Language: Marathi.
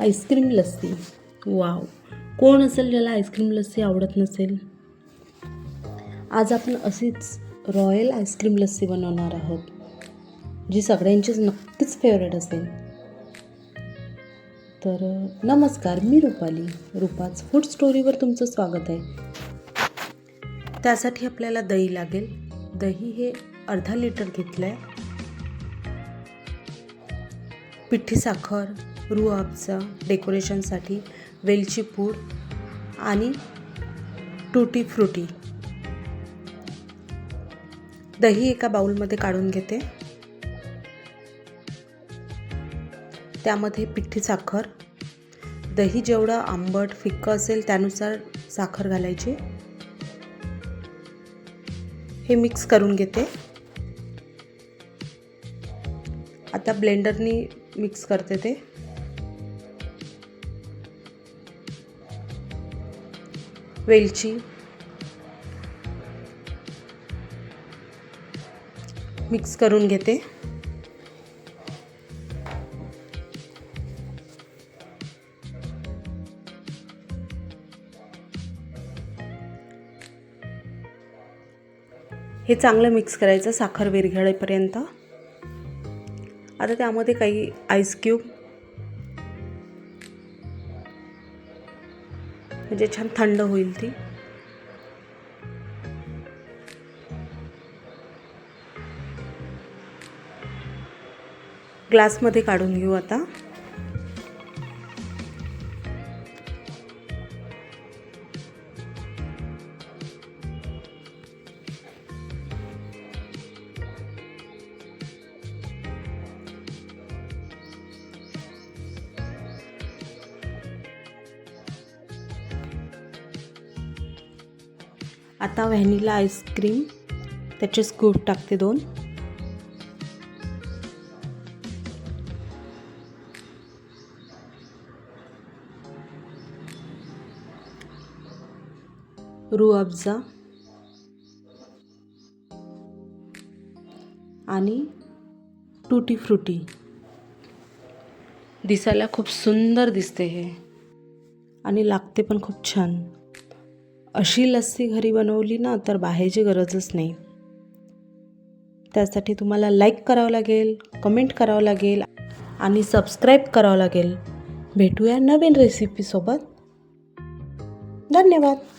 आईस्क्रीम लस्सी. वाव, कोण असेल ज्याला आईस्क्रीम लस्सी आवडत नसेल. आज आपण अशीच रॉयल आईस्क्रीम लस्सी बनवणार आहोत, जी सगळ्यांचीच नक्कीच फेवरेट असेल. तर नमस्कार, मी रुपाली. रुपाच फूड स्टोरीवर तुमचं स्वागत आहे. त्यासाठी आपल्याला दही लागेल. दही हे अर्धा लिटर घेतलं आहे. पिठी साखर, रूह अफजा डेकोरेशनसाठी, वेलची पूड आणि टूटी फ्रुटी. दही एका बाउलमध्ये काढून घेते. त्यामध्ये पिठी साखर, दही जेवढं आंबट फिक्कं असेल त्यानुसार साखर घालायची. हे मिक्स करून घेते. आता ब्लेंडरनी मिक्स करते ते. वेलची, मिक्स करून घेते. हे चांगलं मिक्स करायचं साखर विरघळेपर्यंत. आता त्यामध्ये काही आईस क्यूब, म्हणजे छान थंड होईल ती. ग्लासमध्ये काढून घेऊ आता. आता व्हॅनिला आईस्क्रीम, त्याचे स्कूप टाकते 2. रूह अफजा आणि टूटी फ्रुटी. दिसायला खूप सुंदर दिसते हे, आणि लागते पण खूप छान. अशी लस्सी घरी बनवली ना तर बाहेरची गरजच नाही. त्यासाठी तुम्हाला लाईक करावं लागेल, कमेंट करावं लागेल आणि सबस्क्राईब करावं लागेल. भेटूया नवीन रेसिपीसोबत. धन्यवाद.